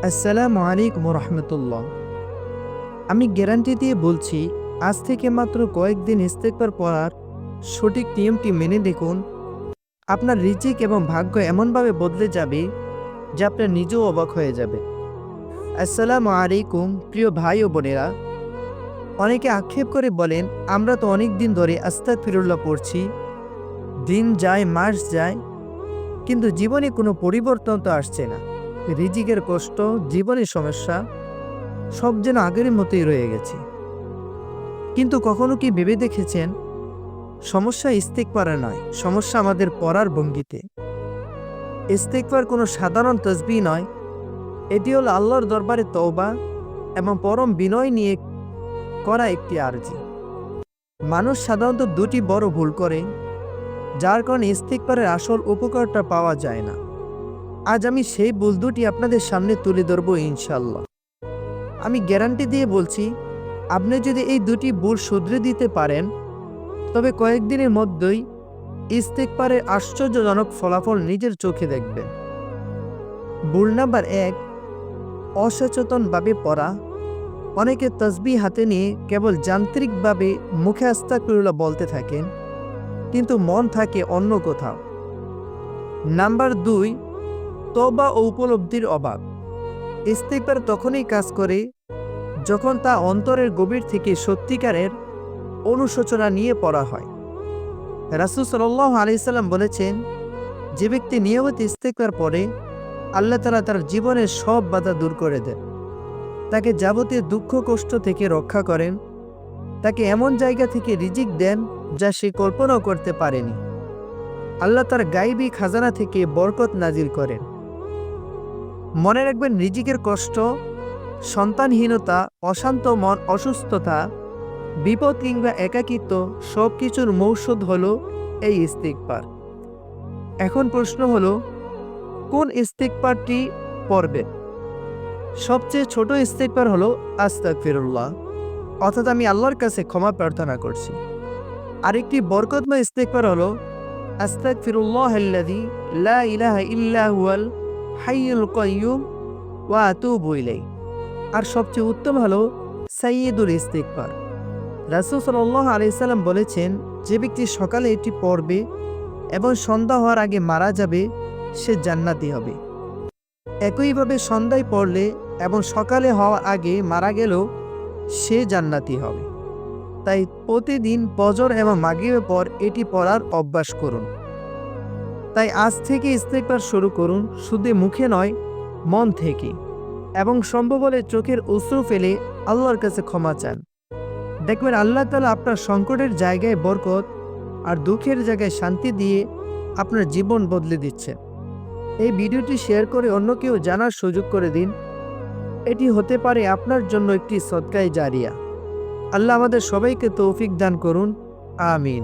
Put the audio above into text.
আসসালামু আলাইকুম রহমতুল্লাহ। আমি গ্যারান্টি দিয়ে বলছি, আজ থেকে মাত্র কয়েকদিন ইস্তেগফার পড়ার সঠিক নিয়মটি মেনে দেখুন। আপনার রিজিক এবং ভাগ্য এমনভাবে বদলে যাবে যে আপনার নিজেও অবাক হয়ে যাবে। আসসালামু আলাইকুম প্রিয় ভাই ও বোনেরা। অনেকে আক্ষেপ করে বলেন, আমরা তো অনেক দিন ধরে আস্তাগফিরুল্লাহ পড়ছি, দিন যায় মাস যায়, কিন্তু জীবনে কোনো পরিবর্তন তো আসছে না। রিজিকের কষ্ট, জীবনের সমস্যা সব যেন আগের মতোই রয়ে গেছে। কিন্তু কখনো কি ভেবে দেখেছেন, সমস্যা ইস্তেগফারে নয়, সমস্যা আমাদের পড়ার ভঙ্গিতে। ইস্তেগফার কোনো সাধারণ তাসবিহ নয়, এটি হলো আল্লাহর দরবারে তওবা এবং পরম বিনয় নিয়ে করা একটি আরজি। মানুষ সাধারণত দুটি বড় ভুল করে, যার কারণে ইস্তেগফারের আসল উপকারটা পাওয়া যায় না। আজ আমি সেই ভুল দুটি আপনাদের সামনে তুলে ধরবো ইনশাল্লাহ। আমি গ্যারান্টি দিয়ে বলছি, আপনি যদি এই দুটি ভুল শুধরে দিতে পারেন, তবে কয়েকদিনের মধ্যেই ইস্তেগফারের আশ্চর্যজনক ফলাফল নিজের চোখে দেখবেন। ভুল নাম্বার 1, অসচেতনভাবে পড়া। অনেকে তাসবিহ হাতে নিয়ে কেবল যান্ত্রিকভাবে মুখে আস্তাগফিরুল্লাহ বলতে থাকেন, কিন্তু মন থাকে অন্য কোথাও। নাম্বার 2, তওবা ও উপলব্ধির অভাব। ইস্তেগফার তখনই কাজ করে যখন তা অন্তরের গভীর থেকে সত্যিকারের অনুশোচনা নিয়ে পড়া হয়। রাসূল সাল্লাল্লাহু আলাইহি সাল্লাম বলেছেন, যে ব্যক্তি নিয়মিত ইস্তেগফার পড়ে, আল্লাহ তাআলা তার জীবনের সব বাধা দূর করে দেন, তাকে যাবতীয় দুঃখ কষ্ট থেকে রক্ষা করেন, তাকে এমন জায়গা থেকে রিজিক দেন যা সে কল্পনাও করতে পারেনি। আল্লাহ তার গায়বী খাজানা থেকে বরকত নাজিল করেন। মনে রাখবেন, রিজিকের কষ্ট, সন্তানহীনতা, অশান্ত মন, অসুস্থতা, বিপদ কিংবা একাকিত্ব সবকিছুর মৌষধ হলো এই ইস্তেগফার। এখন প্রশ্ন হলো, কোন ইস্তেগফারটি পড়বেন? সবচেয়ে ছোট ইস্তেগফার হলো আস্তাগফিরুল্লাহ, অর্থাৎ আমি আল্লাহর কাছে ক্ষমা প্রার্থনা করছি। আরেকটি বরকতময় ইস্তেগফার হলো আস্তাগফিরুল্লাহাল্লাযী লা ইলাহা ইল্লা হুয়াল হাইয়ুল কাইয়্যুম ওয়া আতুবু ইলাইহি। আর সবচেয়ে উত্তম হলো সাইয়্যিদুল ইস্তেগফার। রাসূল সাল্লাল্লাহু আলাইহি সাল্লাম বলেছেন, যে ব্যক্তি সকালে এটি পড়বে এবং সন্ধ্যা হওয়ার আগে মারা যাবে, সে জান্নাতি হবে। একইভাবে সন্ধ্যায় পড়লে এবং সকালে হওয়ার আগে মারা গেলেও সে জান্নাতি হবে। তাই প্রতিদিন ফজর এবং মাগরিবের পর এটি পড়ার অভ্যাস করুন। তাই আজ থেকে ইস্তেগফার শুরু করুন, শুধু মুখে নয়, মন থেকে, এবং সম্ভব হলে চোখের অশ্রু ফেলে আল্লাহর কাছে ক্ষমা চান। দেখবেন আল্লাহ তাআলা আপনার সংকটের জায়গায় বরকত আর দুঃখের জায়গায় শান্তি দিয়ে আপনার জীবন বদলে দিচ্ছেন। এই ভিডিওটি শেয়ার করে অন্য কেউ জানার সুযোগ করে দিন। এটি হতে পারে আপনার জন্য একটি সদকায়ে জারিয়া। আল্লাহ আমাদের সবাইকে তৌফিক দান করুন। আমিন।